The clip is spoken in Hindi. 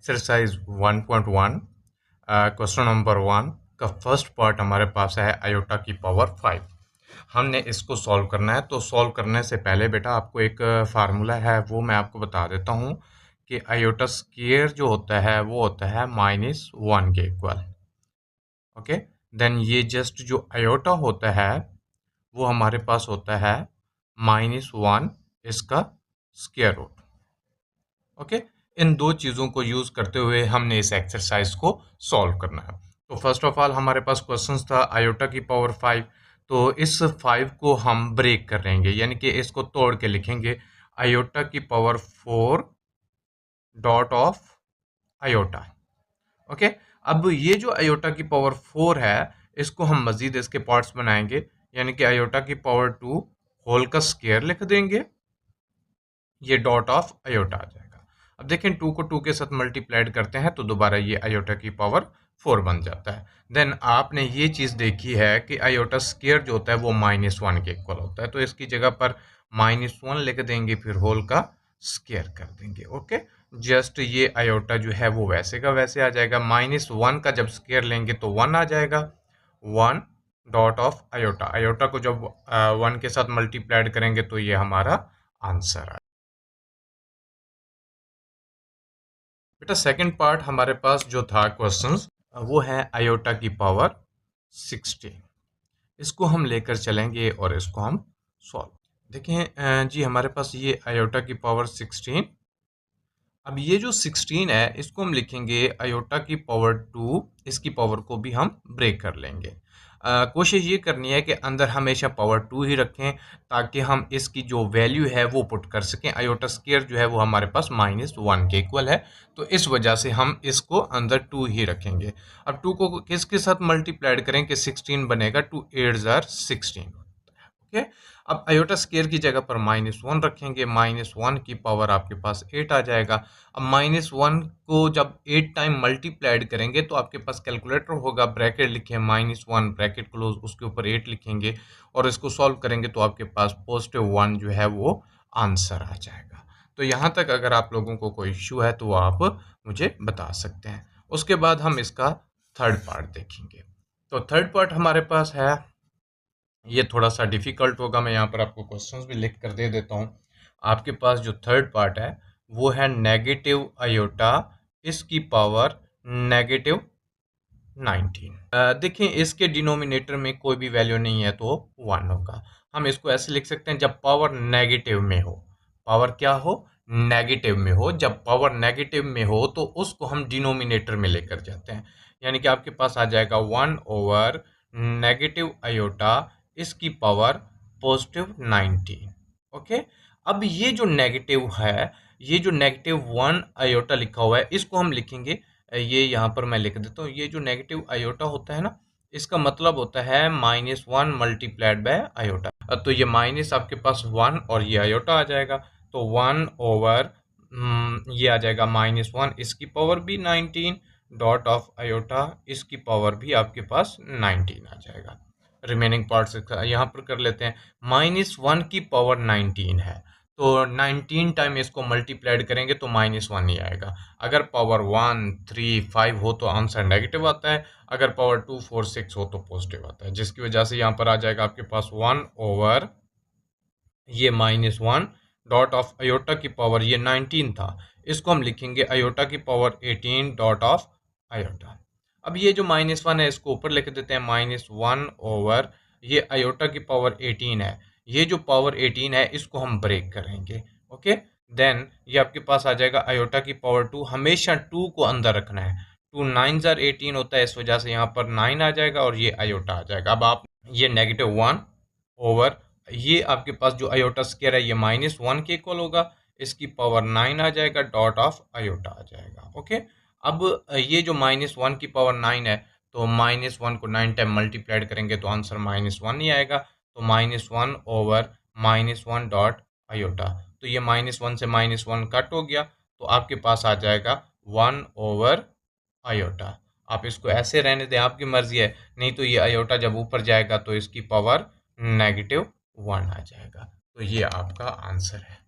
एक्सरसाइज 1.1 क्वेश्चन नंबर 1 का फर्स्ट पार्ट हमारे पास है आयोटा की पावर 5। हमने इसको सॉल्व करना है। तो सॉल्व करने से पहले बेटा आपको एक फार्मूला है वो मैं आपको बता देता हूँ कि आयोटा स्क्वायर जो होता है वो होता है -1 के इक्वल। ओके, देन ये जस्ट जो आयोटा होता है वो हमारे पास होता है -1 इसका स्क्वायर रूट। ओके, इन दो चीज़ों को यूज़ करते हुए हमने इस एक्सरसाइज को सॉल्व करना है। तो फर्स्ट ऑफ ऑल हमारे पास क्वेश्चन था आयोटा की पावर 5। तो इस 5 को हम ब्रेक कर लेंगे, यानी कि इसको तोड़ के लिखेंगे आयोटा की power 4 dot of iota. Okay, अब ये जो आयोटा की पावर 4 है इसको हम मजीद इसके पार्ट्स बनाएंगे, यानी कि आयोटा की पावर 2 होल का स्क्वायर लिख देंगे, ये डॉट ऑफ आयोटा आ जाएगा। अब देखें 2 को 2 के साथ मल्टीप्लाइड करते हैं तो दोबारा ये आयोटा की पावर 4 बन जाता है। देन आपने ये चीज़ देखी है कि आयोटा स्क्वायर जो होता है वो -1 के इक्वल होता है, तो इसकी जगह पर -1 लिख देंगे, फिर होल का स्क्वायर कर देंगे। ओके, जस्ट ये आयोटा जो है वो वैसे का वैसे आ जाएगा। -1 का जब स्क्वायर लेंगे तो 1 आ जाएगा। 1 डॉट ऑफ आयोटा, आयोटा को जब 1 के साथ मल्टीप्लाइड करेंगे तो ये हमारा आंसर है। बेटा सेकंड पार्ट हमारे पास जो था क्वेश्चंस वो है आयोटा की पावर 16। इसको हम लेकर चलेंगे और इसको हम सॉल्व देखें। जी हमारे पास ये आयोटा की पावर 16। अब ये जो 16 है इसको हम लिखेंगे आयोटा की पावर 2, इसकी पावर को भी हम ब्रेक कर लेंगे। कोशिश ये करनी है कि अंदर हमेशा पावर 2 ही रखें ताकि हम इसकी जो वैल्यू है वो पुट कर सकें। आयोटा स्क्वायर जो है वो हमारे पास -1 के इक्वल है, तो इस वजह से हम इसको अंदर 2 ही रखेंगे। अब 2 को किसके साथ मल्टीप्लाइड करें कि 16 बनेगा, 2 8 जार 16। ओके, अब आयोटा स्क्वायर की जगह पर -1 रखेंगे, -1 की पावर आपके पास 8 आ जाएगा। अब -1 को जब 8 टाइम मल्टीप्लाइड करेंगे तो आपके पास कैलकुलेटर होगा, ब्रैकेट लिखें -1 ब्रैकेट क्लोज, उसके ऊपर 8 लिखेंगे और इसको सॉल्व करेंगे तो आपके पास +1 जो है वो आंसर आ जाएगा। तो यहाँ तक अगर आप लोगों को कोई इश्यू है तो आप मुझे बता सकते हैं। उसके बाद हम इसका थर्ड पार्ट देखेंगे। तो थर्ड पार्ट हमारे पास है, ये थोड़ा सा डिफ़िकल्ट होगा, मैं यहाँ पर आपको क्वेश्चंस भी लिख कर दे देता हूँ। आपके पास जो थर्ड पार्ट है वो है नेगेटिव आयोटा इसकी पावर -19। देखें इसके डिनोमिनेटर में कोई भी वैल्यू नहीं है तो 1 होगा। हम इसको ऐसे लिख सकते हैं जब पावर नेगेटिव में हो, पावर क्या हो, नेगेटिव में हो। जब पावर नेगेटिव में हो तो उसको हम डिनोमिनेटर में लेकर जाते हैं, यानी कि आपके पास आ जाएगा 1 ओवर नेगेटिव आयोटा इसकी पावर +19। ओके, अब ये जो नेगेटिव है, ये जो -1 आयोटा लिखा हुआ है इसको हम लिखेंगे, ये यहाँ पर मैं लिख देता हूँ। ये जो नेगेटिव आयोटा होता है ना, इसका मतलब होता है -1 मल्टीप्लाइड बाय आयोटा। तो ये माइनस आपके पास 1 और ये आयोटा आ जाएगा, तो 1 ओवर ये आ जाएगा -1 इसकी पावर भी 19 डॉट ऑफ आयोटा इसकी पावर भी आपके पास 19 आ जाएगा। रिमेनिंग पार्ट्स यहाँ पर कर लेते हैं। -1 की पावर 19 है तो 19 टाइम इसको मल्टीप्लाइड करेंगे तो -1 ही आएगा। अगर पावर 1 3 5 हो तो आंसर नेगेटिव आता है, अगर पावर 2 4 6 हो तो पॉजिटिव आता है, जिसकी वजह से यहाँ पर आ जाएगा आपके पास 1 ओवर ये -1 डॉट ऑफ आयोटा की पावर ये 19 था, इसको हम लिखेंगे आयोटा की पावर 18 डॉट ऑफ आयोटा। अब ये जो -1 है इसको ऊपर लिख देते हैं, -1 ओवर ये आयोटा की पावर 18 है, ये जो पावर 18 है इसको हम ब्रेक करेंगे। ओके, देन ये आपके पास आ जाएगा आयोटा की पावर 2, हमेशा 2 को अंदर रखना है, 2 9 जार 18 होता है, इस वजह से यहाँ पर 9 आ जाएगा और ये आयोटा आ जाएगा। अब आप ये -1 ओवर ये आपके पास जो आयोटा स्क्वायर है ये -1 के इक्वल होगा, इसकी पावर 9 आ जाएगा डॉट ऑफ आयोटा आ जाएगा। ओके, अब ये जो -1 की पावर 9 है तो -1 को 9 टाइम मल्टीप्लाइड करेंगे तो आंसर -1 ही आएगा, तो -1 ओवर -1 डॉट आयोटा, तो ये -1 से -1 कट हो गया तो आपके पास आ जाएगा 1 ओवर आयोटा। आप इसको ऐसे रहने दें, आपकी मर्जी है, नहीं तो ये आयोटा जब ऊपर जाएगा तो इसकी पावर -1 आ जाएगा। तो ये आपका आंसर है।